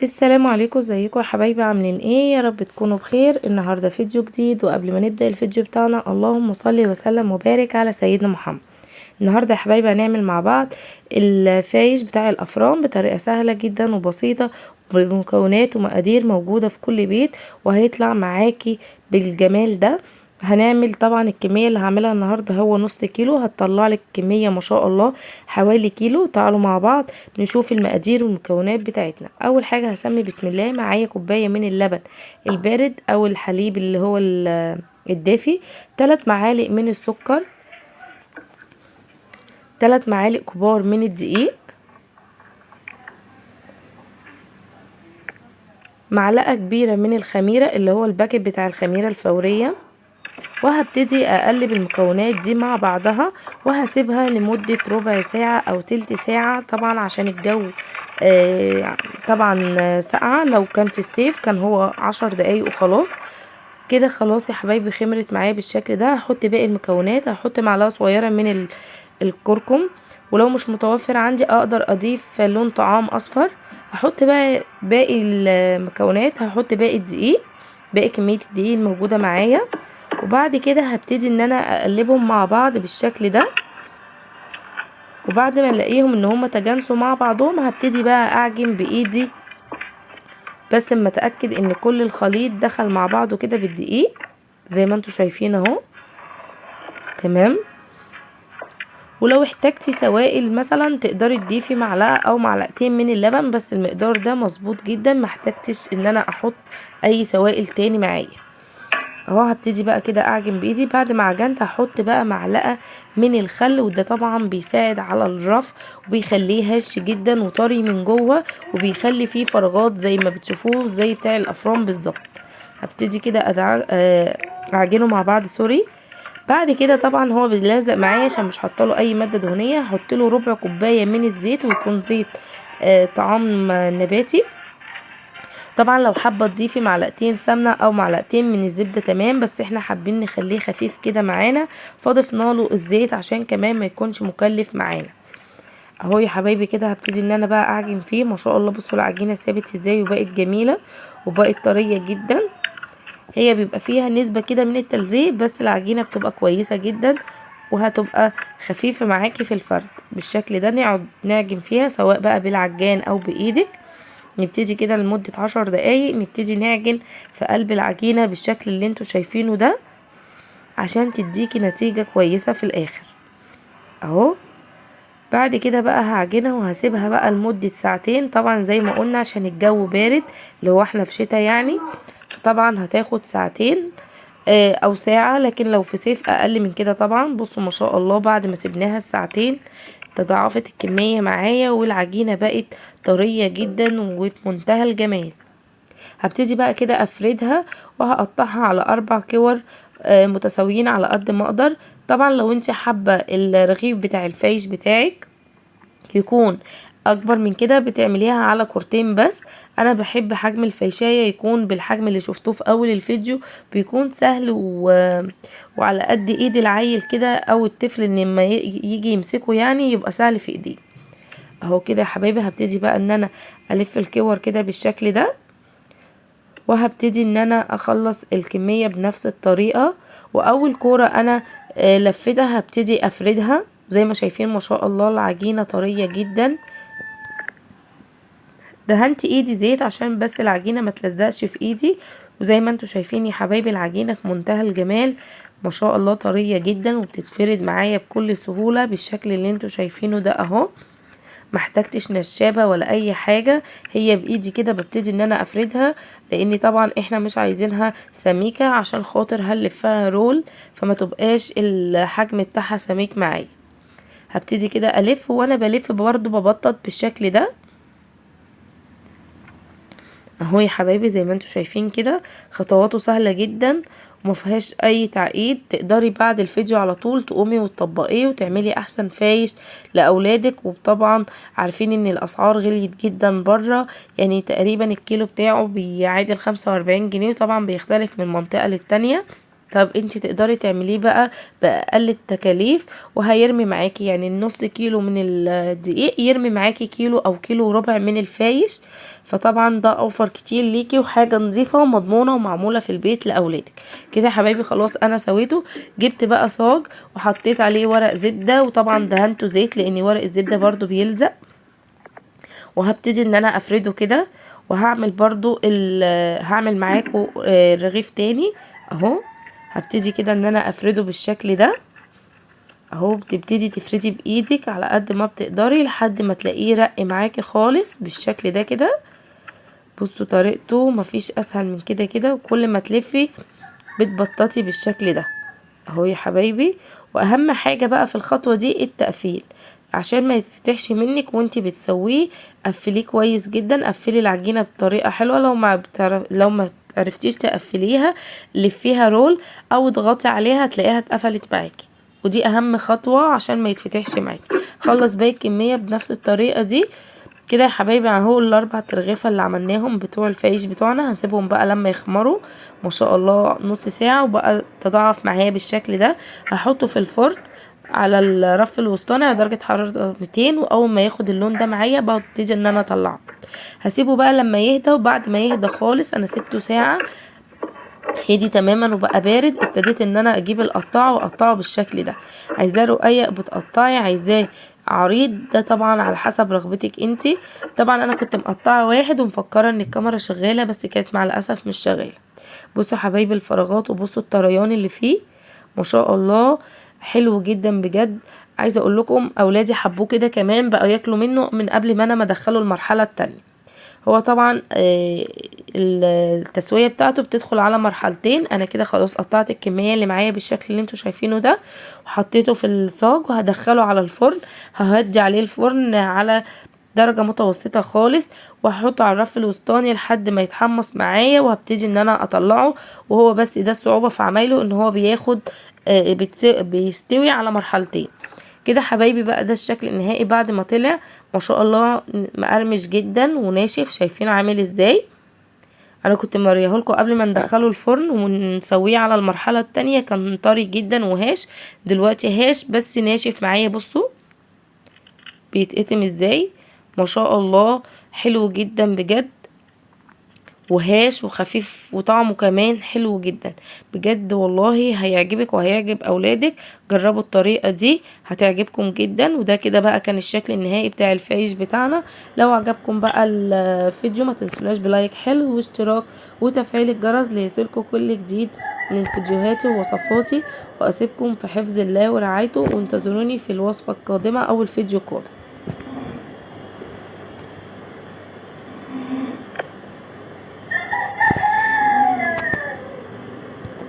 السلام عليكم، ازيكم يا حبايبي؟ عاملين ايه؟ يا رب تكونوا بخير. النهارده فيديو جديد، وقبل ما نبدأ الفيديو بتاعنا اللهم صل وسلم وبارك على سيدنا محمد. النهارده يا حبايبي هنعمل مع بعض الفايش بتاع الافران بطريقه سهله جدا وبسيطه، بمكونات ومقادير موجوده في كل بيت، وهيطلع معاكي بالجمال ده. هنعمل طبعا الكميه اللي هعملها النهارده هو نص كيلو، هتطلع لك كميه ما شاء الله حوالي كيلو. تعالوا مع بعض نشوف المقادير والمكونات بتاعتنا. اول حاجه هسمي بسم الله. معايا كوبايه من اللبن البارد او الحليب اللي هو الدافي، 3 معالق من السكر، 3 معالق كبار من الدقيق، معلقة كبيرة من الخميرة اللي هو الباكت بتاع الخميرة الفورية. وهبتدي اقلب المكونات دي مع بعضها، وهسيبها لمدة ربع ساعة او تلت ساعة، طبعا عشان الجو طبعا ساقعة. لو كان في الصيف كان هو 10 دقايق وخلاص. كده خلاص يا حبايبي خمرت معايا بالشكل ده. هحط باقي المكونات، هحط معلقة صغيرة من الكركم، ولو مش متوفر عندي اقدر اضيف لون طعام اصفر. هحط بقى باقي المكونات، هحط باقي الدقيق، باقي كمية الدقيق الموجودة معايا. وبعد كده هبتدي ان انا اقلبهم مع بعض بالشكل ده. وبعد ما الاقيهم ان هما تجانسوا مع بعضهم، هبتدي بقى اعجن بايدي، بس اما اتاكد ان كل الخليط دخل مع بعضه كده بالدقيق زي ما انتوا شايفين اهو. تمام. ولو احتاجتي سوائل مثلا تقدري تضيفي معلقه او معلقتين من اللبن، بس المقدار ده مظبوط جدا، ما احتاجتش ان انا احط اي سوائل تاني معايا اهو. هبتدي بقى كده اعجن بايدي. بعد ما عجنت هحط بقى معلقه من الخل، وده طبعا بيساعد على الرف وبيخليه هش جدا وطري من جوه، وبيخلي فيه فراغات زي ما بتشوفوه زي بتاع الافران بالظبط. هبتدي كده اعجنه مع بعض، سوري. بعد كده طبعا هو بيلزق معايا عشان مش حاطه اي ماده دهنيه. هحط له ربع كوبايه من الزيت، ويكون زيت طعام نباتي. طبعا لو حابه تضيفي معلقتين سمنه او معلقتين من الزبده تمام، بس احنا حابين نخليه خفيف كده معانا، فضفنا له الزيت عشان كمان ما يكونش مكلف معانا اهو. يا حبايبي كده هبتدي ان انا بقى اعجن فيه. ما شاء الله بصوا العجينه ثابت ازاي، وبقت جميله وبقت طريه جدا. هي بيبقى فيها نسبه كده من التلزيق، بس العجينه بتبقى كويسه جدا، وهتبقى خفيفه معاكي في الفرد بالشكل ده. نقعد نعجن فيها سواء بقى بالعجان او بايدك. نبتدي كده لمدة 10 دقايق نبتدي نعجن في قلب العجينة بالشكل اللي انتوا شايفينه ده، عشان تديكي نتيجة كويسة في الاخر اهو. بعد كده بقى هعجنها وهسيبها بقى لمدة ساعتين، طبعا زي ما قلنا عشان الجو بارد، لو احنا في شتاء يعني، فطبعا هتاخد ساعتين او ساعة. لكن لو في صيف اقل من كده طبعا. بصوا ما شاء الله بعد ما سيبناها الساعتين تضاعفت الكمية معايا، والعجينة بقت طرية جدا وفي منتهى الجمال. هبتدي بقى كده افردها، وهقطعها على 4 كور متساويين على قد ما اقدر. طبعا لو انت حابة الرغيف بتاع الفايش بتاعك يكون اكبر من كده بتعمليها على كورتين بس. انا بحب حجم الفيشاية يكون بالحجم اللي شفتوه في اول الفيديو، بيكون سهل وعلى قد ايد العيل كده او الطفل، ان لما يجي يمسكه يعني يبقى سهل في ايديه اهو. كده يا حبايبي هبتدي بقى ان انا الف الكور كده بالشكل ده، وهبتدي ان انا اخلص الكمية بنفس الطريقة. واول كورة انا لفتها هبتدي افردها زي ما شايفين. ما شاء الله العجينة طرية جدا. دهنت ايدي زيت عشان بس العجينة ما تلزقش في ايدي، وزي ما انتوا شايفين يا حبايبي العجينة في منتهى الجمال. ما شاء الله طرية جدا وبتتفرد معايا بكل سهولة بالشكل اللي انتوا شايفينه ده اهو. محتاجتش نشابة ولا اي حاجة، هي بايدي كده ببتدي ان انا افردها، لان طبعا احنا مش عايزينها سميكة عشان خاطر هنلفها رول، فما تبقاش الحجم بتاعها سميك معايا. هبتدي كده الف، وانا بلف برضو ببطط بالشكل ده اهو. يا حبايبي زي ما انتوا شايفين كده خطواته سهلة جدا وما فيهاش اي تعقيد. تقدري بعد الفيديو على طول تقومي وتطبقيه وتعملي احسن فايش لاولادك. وطبعا عارفين ان الاسعار غليت جدا بره، يعني تقريبا الكيلو بتاعه بيعادل 45 جنيه، وطبعا بيختلف من منطقة للتانية. طب انت تقدري تعمليه بقى باقل التكاليف، وهيرمي معاكي يعني النص كيلو من الدقيق يرمي معاكي كيلو او كيلو وربع من الفايش. فطبعا ده اوفر كتير ليكي، وحاجه نظيفه ومضمونه ومعموله في البيت لاولادك. كده يا حبايبي خلاص انا سويته. جبت بقى صاج وحطيت عليه ورق زبده، وطبعا دهنته زيت لان ورق الزبده برضو بيلزق. وهبتدي ان انا افرده كده. وهعمل برضو هعمل معاكم رغيف تاني اهو. هبتدي كده ان انا افرده بالشكل ده اهو. بتبتدي تفردي بايدك على قد ما بتقدري لحد ما تلاقيه رق معاكي خالص بالشكل ده كده. بصوا طريقته مفيش اسهل من كده كده، وكل ما تلفي بتبططي بالشكل ده اهو يا حبايبي. واهم حاجة بقى في الخطوة دي التقفيل، عشان ما يتفتحش منك وانتي بتسويه. قفليه كويس جدا، قفلي العجينة بطريقة حلوة. لو ما عرفتيش تقفليها لفيها رول او اضغطي عليها هتلاقيها اتقفلت معاكي. ودي اهم خطوة عشان ما يتفتحش معاكي. خلص باقي الكمية بنفس الطريقة دي كده يا حبايبي اهو. الاربع ترغيفه اللي عملناهم بتوع الفايش بتوعنا هنسيبهم بقى لما يخمروا ما شاء الله نص ساعه، وبقى تضاعف معايا بالشكل ده. هحطه في الفرن على الرف الوسطاني على درجه حراره 200، واول ما ياخد اللون ده معايا ببتدي ان انا اطلعه. هسيبه بقى لما يهدى، وبعد ما يهدى خالص انا سيبته ساعه هدي تماما وبقى بارد. ابتديت ان انا اجيب القطاعه واقطعه بالشكل ده. عايزاه رقيق بتقطعي، عايزاه عريض ده طبعا على حسب رغبتك انتي. طبعا انا كنت مقطعه واحد ومفكره ان الكاميرا شغاله، بس كانت مع الاسف مش شغاله. بصوا حبايبي الفراغات، وبصوا الطريان اللي فيه ما شاء الله حلو جدا بجد. عايزه اقول لكم اولادي حبوه كده كمان، بقى ياكلوا منه من قبل ما انا ما ادخله المرحله التانية. هو طبعا التسوية بتاعته بتدخل على مرحلتين. انا كده خلاص قطعت الكمية اللي معايا بالشكل اللي انتوا شايفينه ده، وحطيته في الصاج وهدخله على الفرن. ههدي عليه الفرن على درجة متوسطة خالص، وهحطه على الرف الوسطاني لحد ما يتحمص معايا، وهبتدي ان انا اطلعه. وهو بس ده الصعوبة في عمايله ان هو بياخد بيستوي على مرحلتين كده حبايبي. بقى ده الشكل النهائي بعد ما طلع ما شاء الله مقرمش جدا وناشف. شايفين عامل ازاي؟ انا كنت مريهولكم قبل ما ندخله الفرن ونسويه على المرحله التانية كان طري جدا وهاش. دلوقتي هاش بس ناشف معايا. بصوا بيتقطم ازاي ما شاء الله. حلو جدا بجد، وهاش وخفيف، وطعمه كمان حلو جدا بجد. والله هيعجبك وهيعجب اولادك. جربوا الطريقة دي هتعجبكم جدا. وده كده بقى كان الشكل النهائي بتاع الفايش بتاعنا. لو عجبكم بقى الفيديو ما تنسوناش بلايك حلو واشتراك وتفعيل الجرس ليصلكم كل جديد من فيديوهاتي ووصفاتي. واسيبكم في حفظ الله ورعايته، وانتظروني في الوصفة القادمة او الفيديو القادم.